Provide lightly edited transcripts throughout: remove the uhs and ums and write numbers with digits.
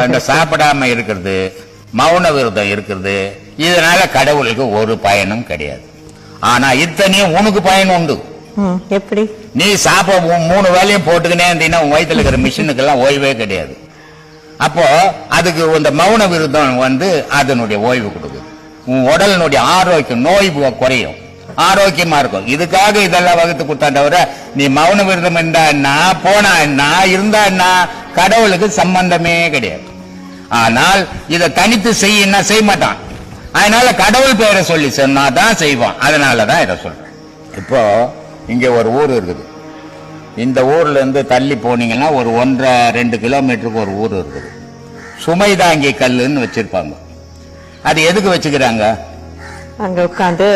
அந்த சாப்பிடாம இருக்கிறது, மௌன விரதம் இருக்கிறது, இதனால கடவுளுக்கு ஒரு பயனும் கிடையாது. ஆனா இத்தனையும் உனக்கு பயன் உண்டு. எப்படி? நீ சாப்பிட 3 வேலையும் போட்டுக்கினே இருந்தீங்கன்னா உன் வயிற்றுல இருக்கிற மிஷினுக்கு எல்லாம் ஓய்வே கிடையாது. அப்போ அதுக்கு இந்த மௌன விரதம் அதனுடைய ஓய்வு கொடுக்குது. உன் உடலினுடைய ஆரோக்கியம், நோய் குறையும், ஆரோக்கியமா இருக்கும். இதுக்காக இதெல்லாம் வகுத்து கொடுத்தா தவிர நீ மௌன விரதம் இருந்தா என்ன, போனா என்ன, இருந்தா என்ன, கடவுளுக்கு சம்பந்தமே கிடையாது. ஆனால் இதை தனித்து செய்ய மாட்டான். அதனால கடவுள் பெயரை சொல்லி சொன்னாதான் செய்வான். அதனாலதான் இதை சொல்றேன். இப்போ இங்க ஒரு ஊர் இருக்குது. இந்த ஊர்ல இருந்து தள்ளி போனீங்கன்னா ஒரு 1.5-2 கிலோமீட்டருக்கு ஒரு ஊர் இருக்குது. சுமைதாங்கி கல்லுன்னு வச்சிருப்பாங்க. அது எதுக்கு வச்சுக்கிறாங்க? அங்க உட்காந்து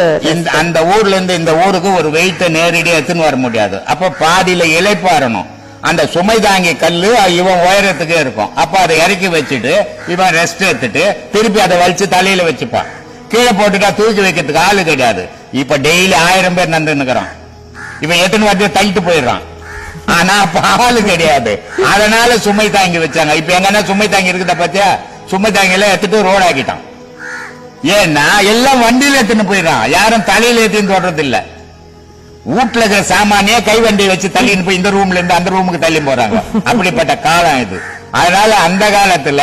அந்த ஊர்ல இருந்து இந்த ஊருக்கு ஒரு வெயிட்ட நேரடியா எடுத்துன்னு வர முடியாது. அப்ப பாதியில இலைப்பாறணும். அந்த சுமைதாங்கி கல்லு இவன் உயரத்துக்கே இருக்கும். அப்ப அதை இறக்கி வச்சுட்டு இவன் ரெஸ்ட் எடுத்துட்டு திருப்பி அதை வலிச்சு தலையில வச்சுப்பான். கீழே போட்டுட்டா தூக்கி வைக்கிறதுக்கு ஆளு கிடையாது. இப்ப டெய்லி 1000 பேர் நடந்துக்கிறான். இவன் எத்தனை வாட்டி தள்ளிட்டு போயிடுறான். ஆனா அப்ப ஆளு கிடையாது. அதனால சுமை தாங்கி வச்சாங்க. இப்ப எங்கன்னா சுமை தாங்கி இருக்குதா பாத்தியா? சுமை தாங்கி எல்லாம் எடுத்துட்டு ரோடு ஆக்கிட்டான். ஏன்னா எல்லாம் வண்டியில எடுத்துன்னு போயிடறான். யாரும் தலையில ஏத்தின்னு தொடறது இல்ல. வீட்டுல இருக்கிற சாமானிய கை வண்டியை வச்சு தள்ளின்னு போய் இந்த ரூம்ல இருந்து அந்த ரூமுக்கு தள்ளி போறாங்க. அப்படிப்பட்ட காலம் இது. அதனால அந்த காலத்துல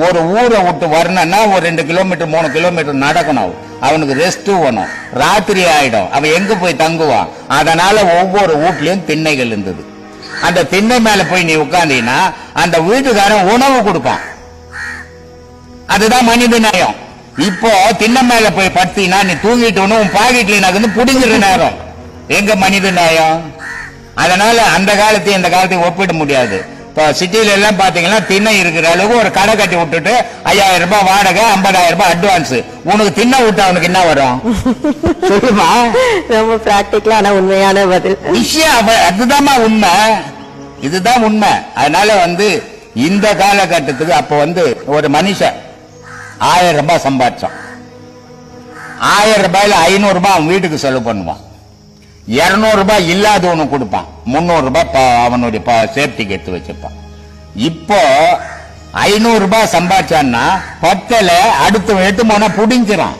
ஒரு ஊரை விட்டு வரணும்னா ஒரு 2 கிலோமீட்டர் 3 கிலோமீட்டர் நடக்கணும். அவனுக்கு ரெஸ்ட் வேணும். ராத்திரி ஆயிடும். அவன் எங்க போய் தங்குவான்? அதனால ஒவ்வொரு வீட்லயும் திண்ணைகள் இருந்தது. அந்த திண்ணை மேல போய் நீ உட்கார்ந்தீங்கன்னா அந்த வீட்டுக்காரன் உணவு கொடுப்பான். அதுதான் மனித நேயம். இப்போ திண்ணை மேல போய் படுத்தீங்கன்னா நீ தூங்கிட்டு உன் பாக்கெட்ல புடிங்கிற நேரம். எங்க மனித நியாயம்? அதனால அந்த காலத்தையும் இந்த காலத்தையும் ஒப்பிட முடியாது. இப்போ சிட்டில எல்லாம் பாத்தீங்கன்னா திண்ணை இருக்கிற அளவுக்கு ஒரு கடை கட்டி விட்டுட்டு 5000 ரூபாய் வாடகை, 50,000 ரூபாய் அட்வான்ஸ். உனக்கு திண்ணை விட்டா அவனுக்கு என்ன வரும் சொல்லுமா? ரொம்ப பிராக்டிகலா ஆனா உண்மையான பதில். விஷயம் அதுதான் உண்மை. இதுதான் உண்மை. அதனால இந்த காலகட்டத்துக்கு அப்ப ஒரு மனுஷன் 1000 ரூபாய் சம்பாதிச்சான். 1000 ரூபாயில 500 ரூபாய் அவன் வீட்டுக்கு செலவு பண்ணுவான். 200 ரூபாய் இல்லாதவனு கொடுப்பான். 300 ரூபாய் அவனுடைய சேஃப்டிக்கு எடுத்து வச்சிருப்பான். இப்போ 500 ரூபாய் சம்பாதிச்சான்னா 10ல அடுத்த 8 போனா புடிஞ்சிடான்.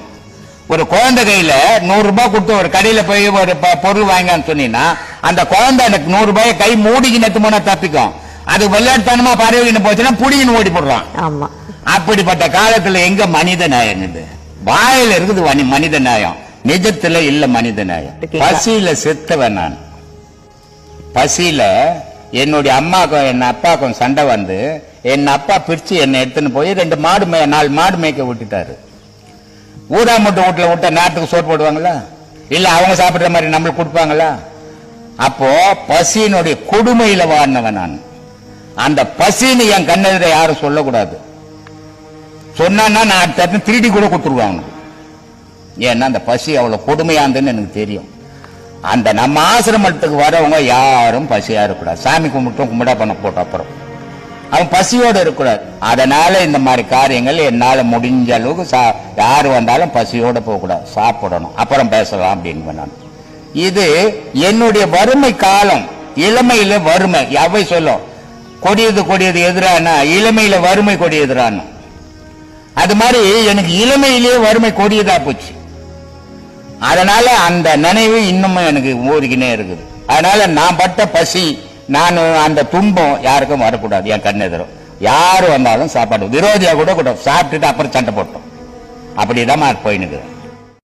ஒரு குழந்தை கையில 100 ரூபாய் கொடுத்து ஒரு கடையில போய் ஒரு பொருள் வாங்கன்னு சொன்னீங்கன்னா அந்த குழந்தை எனக்கு 100 ரூபாய் கை மூடிக்கு நெத்து போனா தப்பிக்கும். அது விளையாட்டுத்தனமா பறவைன்னு போச்சுன்னா புடிங்கன்னு ஓடி போடுறான். ஆமா, அப்படிப்பட்ட காலத்துல எங்க மனித நியாயம்? இது வாயில இருக்குது மனித நியாயம், நிஜத்துல இல்ல மனித நியாயம். பசியில செத்தவன் நான். பசியில என்னுடைய அம்மாக்கும் என் அப்பாக்கும் சண்டை என் அப்பா பிரிச்சு என்னை எடுத்துன்னு போய் 4 மாடு மேய்க்க விட்டுட்டாரு. ஊதா மூட்டை வீட்டுல விட்ட நாட்டுக்கு சோறு போடுவாங்களா? இல்ல அவங்க சாப்பிடுற மாதிரி நம்மளுக்கு கொடுப்பாங்களா? அப்போ பசியினுடைய கொடுமையில வாழ்ந்தவன் நான். அந்த பசின்னு என் கண்ணெதிர யாரும் சொல்லக்கூடாது. சொன்னா நான் திருடி கூட கொடுத்துருவாங்க. ஏன்னா அந்த பசி அவ்வளவு கொடுமையாந்துன்னு எனக்கு தெரியும். அந்த நம்ம ஆசிரமத்துக்கு வரவங்க யாரும் பசியா இருக்கக்கூடாது. சாமி கும்பிட்டா பண்ண போட்ட அப்புறம் அவன் பசியோட இருக்கக்கூடாது. அதனால இந்த மாதிரி காரியங்கள் என்னால முடிஞ்ச அளவுக்கு யாரு வந்தாலும் பசியோட போகக்கூடாது, சாப்பிடணும், அப்புறம் பேசலாம் அப்படின்னு நான். இது என்னுடைய வறுமை காலம். இளமையில வறுமை அவை சொல்லும் கொடியது எதிரான இளமையில வறுமை கொடி எதிரான. அது மாதிரி எனக்கு இளமையிலேயே வறுமை கொடியதா போச்சு. அதனால அந்த நினைவு இன்னமும் எனக்கு ஊறிக்கினே இருக்குது. அதனால நான் பட்ட பசி, நான் அந்த துன்பம் யாருக்கும் வரக்கூடாது. என் கண்ணெதிரும் யாரு வந்தாலும் சாப்பாடு விரோதியா கூட சாப்பிட்டுட்டு அப்புறம் சண்டை போட்டோம். அப்படிதான் போயின்னு